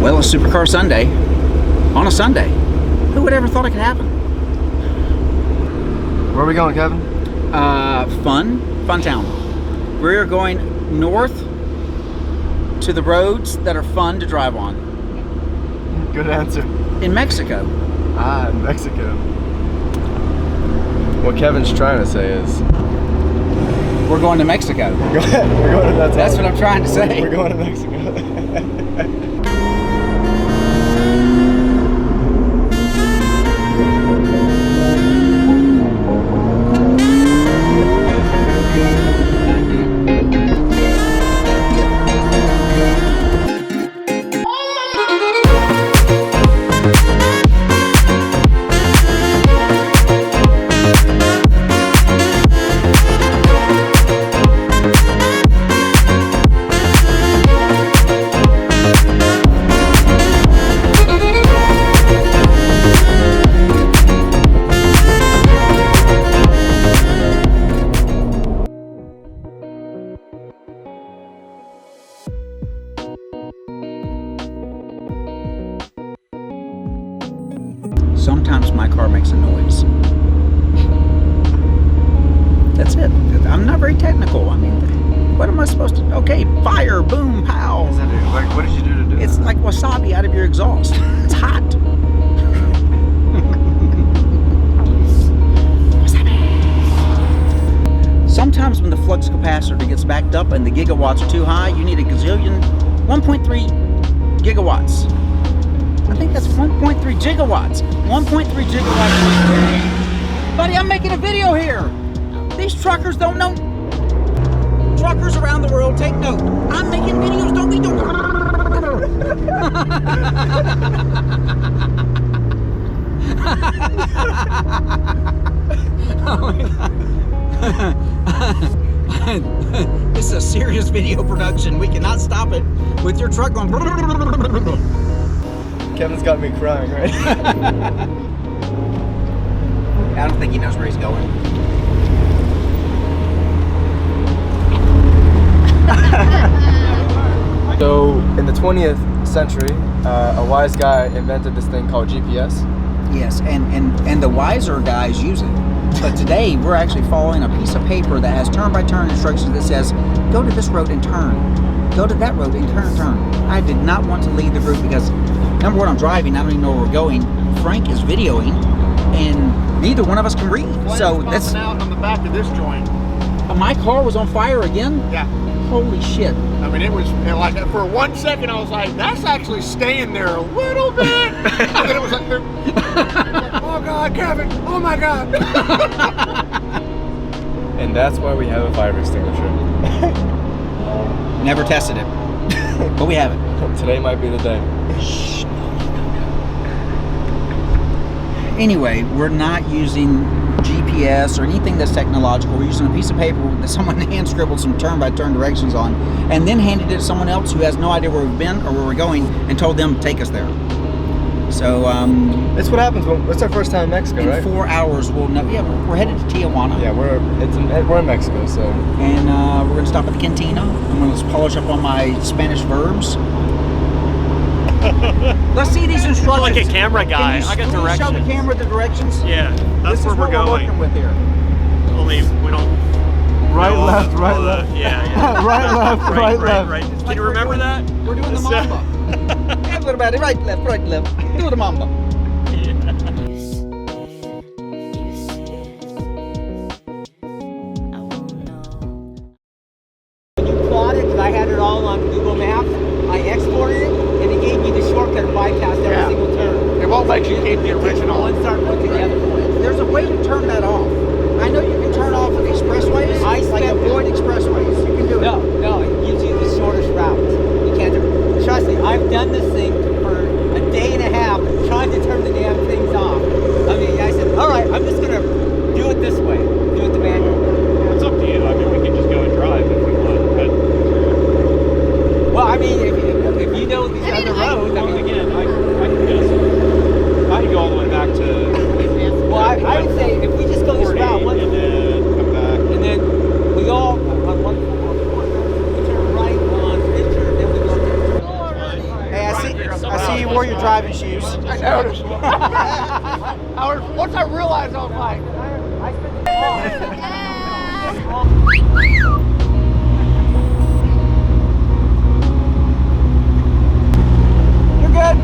Well, it's Supercar Sunday on a Sunday. Who would ever thought it could happen? Where are we going, Kevin? Fun town. We're going north to the roads that are fun to drive on. Good answer. In Mexico. Ah, in Mexico. What Kevin's trying to say is... We're going to Mexico. We're going to That's what I'm trying to say. We're going to Mexico. Sometimes my car makes a noise. That's it. I'm not very technical. I mean, what am I supposed to... Okay, fire, boom, pow. Like, what did you do to do It's that? like wasabi out of your exhaust. It's hot. Sometimes when the flux capacitor gets backed up and the gigawatts are too high, you need a gazillion, 1.3 gigawatts. I think that's 1.3 gigawatts. 1.3 gigawatts. Buddy, I'm making a video here. These truckers don't know. Truckers around the world, take note. I'm making videos, don't be doing. This is a serious video production. We cannot stop it with your truck going. Kevin's got me crying, right? I don't think he knows where he's going. So, in the 20th century, a wise guy invented this thing called GPS. Yes, and the wiser guys use it. But today, we're actually following a piece of paper that has turn-by-turn instructions that says, go to this road and turn. Go to that road and turn. I did not want to leave the group because, number one, I'm driving. I don't even know where we're going. Frank is videoing, and neither one of us can read. So that's out on the back of this joint. My car was on fire again? Yeah. Holy shit. I mean, it was like, for 1 second, I was like, that's actually staying there a little bit. And then it was like, oh God, Kevin, oh my God. And that's why we have a fire extinguisher. Never tested it, but we have it. Today might be the day. Shh. Anyway, we're not using GPS or anything that's technological. We're using a piece of paper that someone hand scribbled some turn-by-turn directions on and then handed it to someone else who has no idea where we've been or where we're going and told them to take us there. So, That's what happens when it's our first time in Mexico, in right? 4 hours we'll know. Yeah, we're headed to Tijuana. Yeah, we're in Mexico, so. And we're going to stop at the cantina. I'm going to polish up on my Spanish verbs. Let's see these instructions. You're like a camera guy. I got Can you show directions. the camera the directions? Yeah, that's where we're going. Working with here. Only we don't. Right, know left, right, all the- left. Yeah. Right, left, right, left. Can you remember that? We're doing the mamba. Everybody, right, left. Do the mamba. You plot it, because I had it all on Google Maps. I exported it, and it gave me the shortcut to bypass every single turn. It won't let you keep the original. One start to the other point. There's a way to turn that off. I know you can turn off of expressways, like avoid expressways. You can do it. No, it gives you the shortest route. You can't do it. Trust me, I've done this thing for a day and a half trying to turn the damn things off. I mean, I said, all right, I'm just going to do it this way. Do it the manual way. It's up to you. I mean, we can just go and drive if we want. But Well, I mean, if you know these other roads, I mean, again, I can just I can go all the way back to. well, I would say if we just go this 40 route, and then come back. and then we all on one we turn right on Richard, then we go there. Hey, driving shoes. I noticed. Once I realized, I was like, You're good.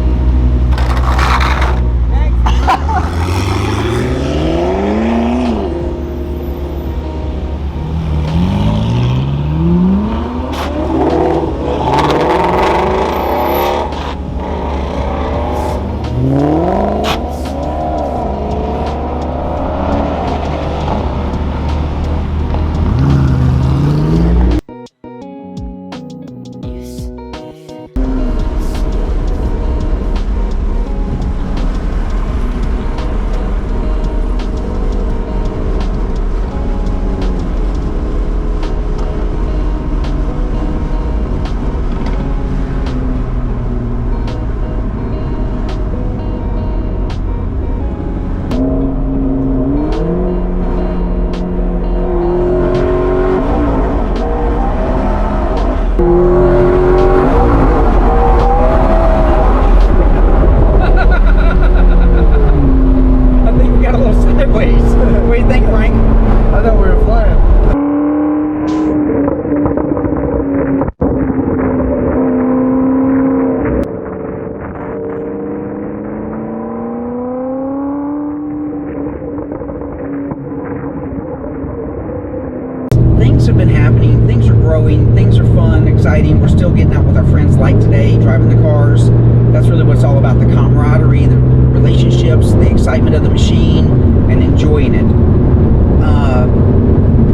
Things have been happening, things are growing, things are fun, exciting. We're still getting out with our friends like today, driving the cars. That's really what it's all about, the camaraderie, the relationships, the excitement of the machine, and enjoying it.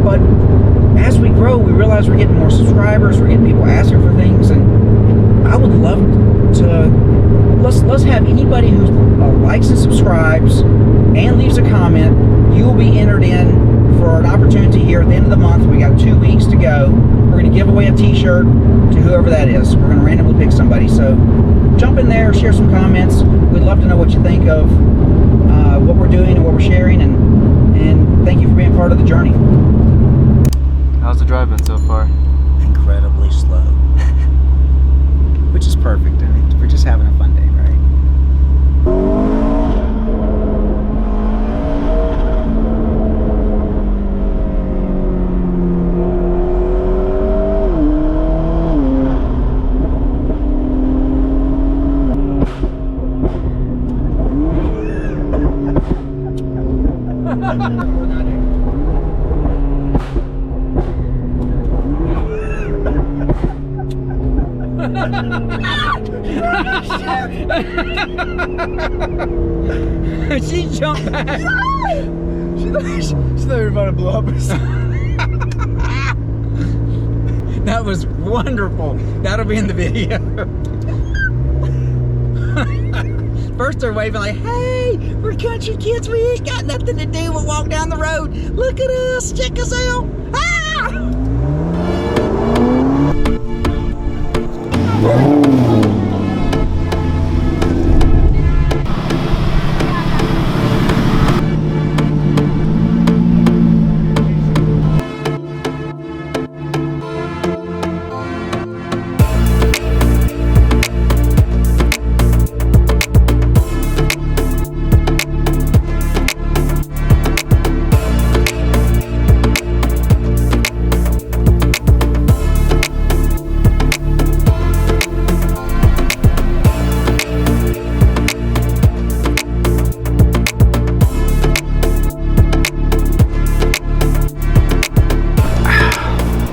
But as we grow, we realize we're getting more subscribers, we're getting people asking for things, and I would love to, let's have anybody who likes and subscribes and leaves a comment. You will be entered in for an opportunity here at the end of the month. We got 2 weeks to go. We're going to give away a t-shirt to whoever that is. We're going to randomly pick somebody. So jump in there, share some comments. We'd love to know what you think of what we're doing and what we're sharing, and thank you for being part of the journey. How's the drive been so far? Incredibly slow. Which is perfect. I mean, we're just having a fun day, right? She jumped back. She thought you were about to blow up. That was wonderful. That'll be in the video. First they're waving like, hey, we're country kids. We ain't got nothing to do but walk down the road. Look at us. Check us out. Ah!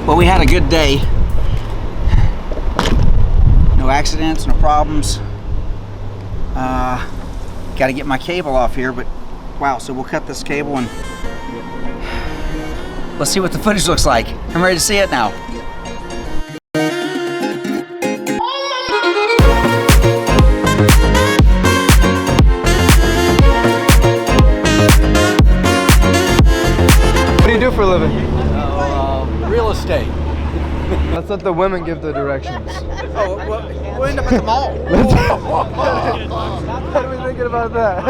Well, we had a good day. No accidents, no problems. Got to get my cable off here, but wow, so we'll cut this cable and let's see what the footage looks like. I'm ready to see it now. What do you do for a living? real estate. Let's let the women give the directions. Oh, well, we'll end up at the mall. What are we thinking about that?